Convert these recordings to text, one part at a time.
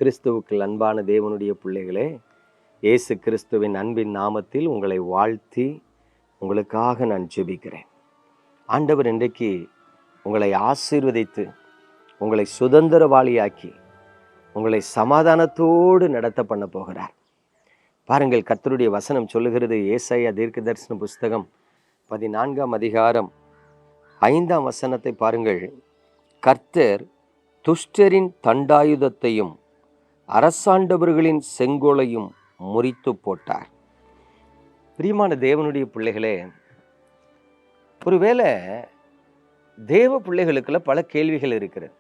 கிறிஸ்துவுக்குள் அன்பான தேவனுடைய பிள்ளைகளே, இயேசு கிறிஸ்துவின் அன்பின் நாமத்தில் உங்களை வாழ்த்தி உங்களுக்காக நான் ஜெபிக்கிறேன். ஆண்டவர் இன்றைக்கு உங்களை ஆசீர்வதித்து உங்களை சுதந்திரவாளியாக்கி உங்களை சமாதானத்தோடு நடத்த பண்ண போகிறார். பாருங்கள், கர்த்தருடைய வசனம் சொல்லுகிறது. ஏசாயா தீர்க்கதரிசன புஸ்தகம் 14ஆம் அதிகாரம் 5ஆம் வசனத்தை பாருங்கள். கர்த்தர் துஷ்டரின் தண்டாயுதத்தையும் அரசாண்டவர்களின் செங்கோலையும் முறித்து போட்டார். பிரியமான தேவனுடைய பிள்ளைகளே, ஒருவேளை தேவ பிள்ளைகளுக்குள்ள பல கேள்விகள் இருக்கிறது.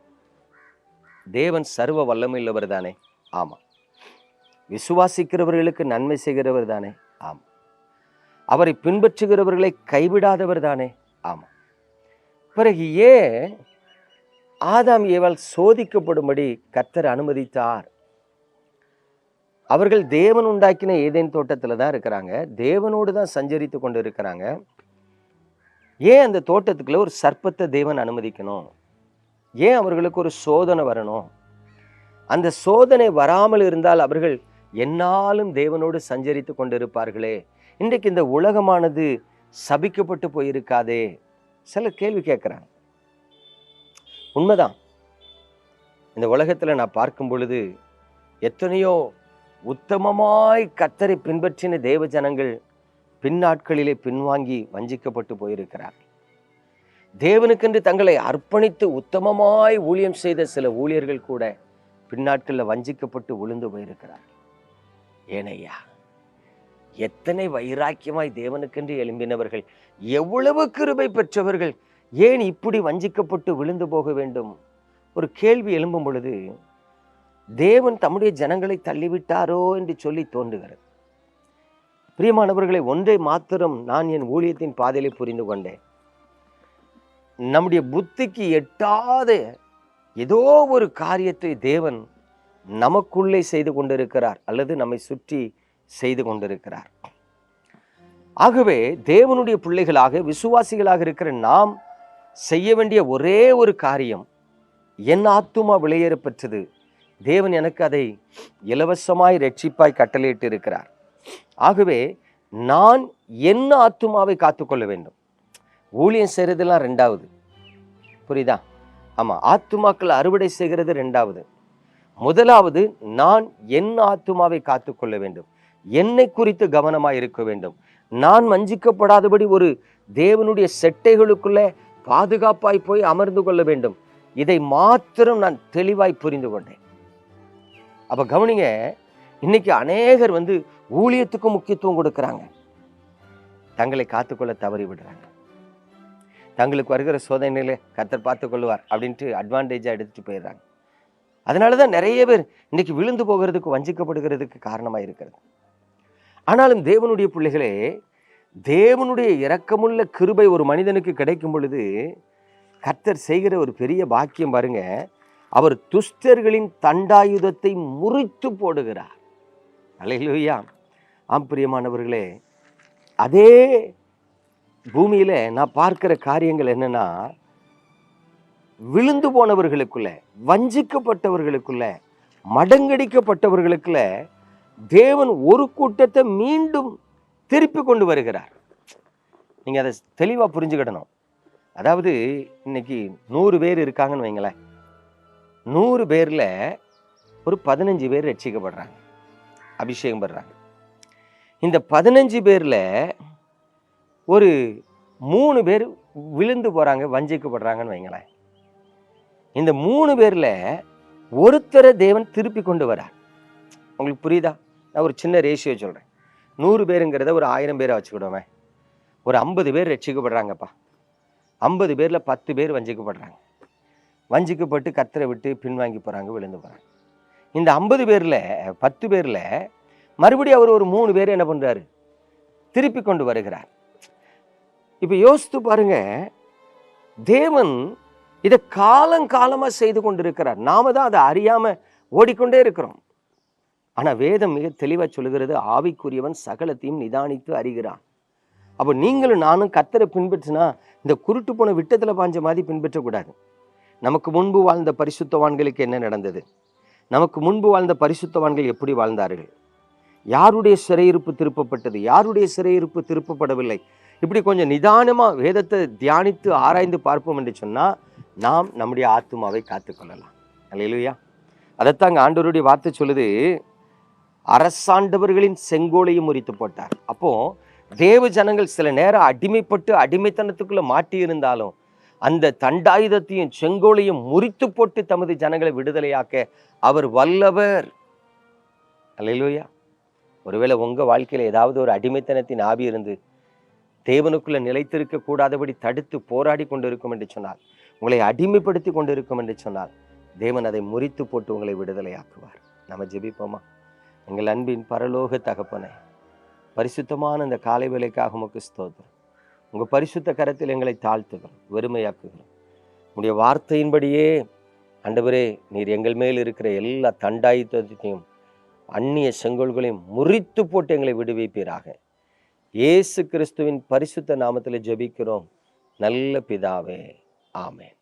தேவன் சர்வ வல்லமையுள்ளவர் தானே? ஆமாம். விசுவாசிக்கிறவர்களுக்கு நன்மை செய்கிறவர் தானே? ஆமாம். அவரை பின்பற்றுகிறவர்களை கைவிடாதவர் தானே? ஆமாம். பிறகு ஏன் ஆதாம் ஏவாள் சோதிக்கப்படும்படி கர்த்தர் அனுமதித்தார்? அவர்கள் தேவன் உண்டாக்கின ஏதேன் தோட்டத்தில் தான் இருக்கிறாங்க, தேவனோடு தான் சஞ்சரித்து கொண்டு இருக்கிறாங்க. ஏன் அந்த தோட்டத்துக்குள்ள ஒரு சர்ப்பத்தை தேவன் அனுமதிக்கணும்? ஏன் அவர்களுக்கு ஒரு சோதனை வரணும்? அந்த சோதனை வராமல் இருந்தால் அவர்கள் என்னாலும் தேவனோடு சஞ்சரித்து கொண்டிருப்பார்களே. இன்றைக்கு இந்த உலகமானது சபிக்கப்பட்டு போயிருக்காதே? சில கேள்வி கேட்குறாங்க. உண்மைதான். இந்த உலகத்தில் நான் பார்க்கும் பொழுது எத்தனையோ உத்தமமாய் கர்த்தரை பின்பற்றின தேவ ஜனங்கள் பின்னாட்களிலே பின்வாங்கி வஞ்சிக்கப்பட்டு போயிருக்கிறார். தேவனுக்கென்று தங்களை அர்ப்பணித்து உத்தமமாய் ஊழியம் செய்த சில ஊழியர்கள் கூட பின்னாட்களில் வஞ்சிக்கப்பட்டு விழுந்து போயிருக்கிறார். ஏனையா, எத்தனை வைராக்கியமாய் தேவனுக்கென்று எழும்பினவர்கள், எவ்வளவு கிருபை பெற்றவர்கள், ஏன் இப்படி வஞ்சிக்கப்பட்டு விழுந்து போக வேண்டும்? ஒரு கேள்வி எழும்பும் பொழுது தேவன் தம்முடைய ஜனங்களை தள்ளிவிட்டாரோ என்று சொல்லி தோன்றுகிறது. பிரியமானவர்களை, ஒன்றை மாத்திரம் நான் என் ஊழியத்தின் பாதையிலே புரிந்து கொண்டேன். நம்முடைய புத்திக்கு எட்டாத ஏதோ ஒரு காரியத்தை தேவன் நமக்குள்ளே செய்து கொண்டிருக்கிறார், அல்லது நம்மை சுற்றி செய்து கொண்டிருக்கிறார். ஆகவே தேவனுடைய பிள்ளைகளாக விசுவாசிகளாக இருக்கிற நாம் செய்ய வேண்டிய ஒரே ஒரு காரியம், என் ஆத்துமா விலையேற பெற்றது, தேவன் எனக்கு அதை இலவசமாய் இரட்சிப்பாய் கட்டளையிட்டு இருக்கிறார். ஆகவே நான் என் ஆத்துமாவை காத்துக்கொள்ள வேண்டும். ஊழியம் செய்கிறதுலாம் ரெண்டாவது, புரியுதா? ஆமாம், ஆத்துமாக்கள் அறுவடை செய்கிறது ரெண்டாவது. முதலாவது, நான் என் ஆத்துமாவை காத்துக்கொள்ள வேண்டும், என்னை குறித்து கவனமாக இருக்க வேண்டும். நான் வஞ்சிக்கப்படாதபடி ஒரு தேவனுடைய செட்டைகளுக்குள்ளே பாதுகாப்பாய் போய் அமர்ந்து கொள்ள வேண்டும். இதை மாத்திரம் நான் தெளிவாய் புரிந்து கொண்டேன். அப்ப கவனிங்க, இன்னைக்கு அநேகர் ஊழியத்துக்கு முக்கியத்துவம் கொடுக்கிறாங்க, தங்களை காத்துக்கொள்ள தவறி விடுறாங்க. தங்களுக்கு வருகிற சோதனையில கர்த்தர் பார்த்து கொள்வார் அப்படின்ட்டு அட்வான்டேஜா எடுத்துட்டு போயிடுறாங்க. அதனாலதான் நிறைய பேர் இன்னைக்கு விழுந்து போகிறதுக்கு, வஞ்சிக்கப்படுகிறதுக்கு காரணமா இருக்கிறது. ஆனாலும் தேவனுடைய பிள்ளைகளே, தேவனுடைய இரக்கமுள்ள கிருபை ஒரு மனிதனுக்கு கிடைக்கும் பொழுது கர்த்தர் செய்கிற ஒரு பெரிய பாக்கியம் பாருங்க. அவர் துஷ்டர்களின் தண்டாயுதத்தை முறித்து போடுகிறார். அல்லேலூயா. ஆம் பிரியமானவர்களே, அதே பூமியில நான் பார்க்கிற காரியங்கள் என்னன்னா, விழுந்து போனவர்களுக்குள்ள, வஞ்சிக்கப்பட்டவர்களுக்குள்ள, மடங்கடிக்கப்பட்டவர்களுக்குள்ள தேவன் ஒரு கூட்டத்தை மீண்டும் திருப்பி கொண்டு வருகிறார். நீங்க அதை தெளிவா புரிஞ்சுக்கிடணும். அதாவது இன்னைக்கு 100 பேர் இருக்காங்கன்னு வைங்களேன், 100 பேர்ல ஒரு 15 பேர் ரட்சிக்கப்படுறாங்க, அபிஷேகம் பண்றாங்க. இந்த 15 பேர்ல ஒரு 3 பேர் விழுந்து போறாங்க, வஞ்சிக்கப்படுறாங்கன்னு வைங்களேன். இந்த 3 பேர்ல ஒருத்தரை தேவன் திருப்பி கொண்டு வரார். உங்களுக்கு புரியுதா? நான் ஒரு சின்ன ரேஷியோ சொல்றேன். 100 பேருங்கிறத ஒரு 1000 பேரை வச்சுக்கிடுவோமே. ஒரு 50 பேர் ரட்சிக்கப்படுறாங்கப்பா. 50 பேர்ல 10 பேர் வஞ்சிக்கப்படுறாங்க. வஞ்சிக்கப்பட்டு கர்த்தரை விட்டு பின்வாங்கி போறாங்க, விழுந்து போறாங்க. இந்த 50 பேர்ல 10 பேர்ல மறுபடியும் அவர் ஒரு 3 பேர் என்ன பண்றாரு? திருப்பி கொண்டு வருகிறார். இப்ப யோசித்து பாருங்க, தேவன் இதை காலங்காலமா செய்து கொண்டிருக்கிறார். நாம தான் அதை அறியாம ஓடிக்கொண்டே இருக்கிறோம். ஆனா வேதம் மிக தெளிவா சொல்லுகிறது, ஆவிக்குரியவன் சகலத்தையும் நிதானித்து அறிகிறான். அப்போ நீங்களும் நானும் கர்த்தரை பின்பற்றினா இந்த குருட்டு போன விட்டத்துல பாஞ்ச மாதிரி பின்பற்றக்கூடாது. நமக்கு முன்பு வாழ்ந்த பரிசுத்தவான்களுக்கு என்ன நடந்தது? நமக்கு முன்பு வாழ்ந்த பரிசுத்தவான்கள் எப்படி வாழ்ந்தார்கள்? யாருடைய சிறையிருப்பு திருப்பப்பட்டது, யாருடைய சிறையிருப்பு திருப்பப்படவில்லை? இப்படி கொஞ்சம் நிதானமா வேதத்தை தியானித்து ஆராய்ந்து பார்ப்போம் என்று சொன்னா நாம் நம்முடைய ஆத்துமாவை காத்துக்கொள்ளலாம். அல்லேலூயா. அதைத்தாங்க ஆண்டவருடைய வார்த்தை சொல்லுது, அரசாண்டவர்களின் செங்கோலையும் முறித்து போட்டார். அப்போ தேவ ஜனங்கள் சில நேரம் அடிமைப்பட்டு அடிமைத்தனத்துக்குள்ள மாட்டி இருந்தாலும் அந்த தண்டாயுதத்தையும் செங்கோலையும் முறித்து போட்டு தமது ஜனங்களை விடுதலையாக்க அவர் வல்லவர். அல்லேலூயா. ஒருவேளை உங்க வாழ்க்கையில ஏதாவது ஒரு அடிமைத்தனத்தின் ஆவி இருந்து தேவனுக்குள்ள நிலைத்திருக்க கூடாதபடி தடுத்து போராடி கொண்டிருக்கும் என்று சொன்னால், உங்களை அடிமைப்படுத்தி கொண்டிருக்கும் என்று சொன்னால், தேவன் அதை முறித்து போட்டு உங்களை விடுதலையாக்குவார். நம்ம ஜெபிப்போமா? எங்கள் அன்பின் பரலோக தகப்பனே, பரிசுத்தமான இந்த காலை வேளைக்காக உமக்கு ஸ்தோத்திரம். உங்க பரிசுத்த கரத்தில் எங்களை தாழ்த்துகிறோம், வெறுமையாக்குகிறோம். உங்களுடைய வார்த்தையின்படியே ஆண்டவரே, நீர் எங்கள் மேல் இருக்கிற எல்லா தண்டாயுதத்தையும் அந்நிய செங்கோல்களையும் முறித்து போட்டு எங்களை விடுவிப்பீராக. இயேசு கிறிஸ்துவின் பரிசுத்த நாமத்தில் ஜெபிக்கிறோம் நல்ல பிதாவே, ஆமென்.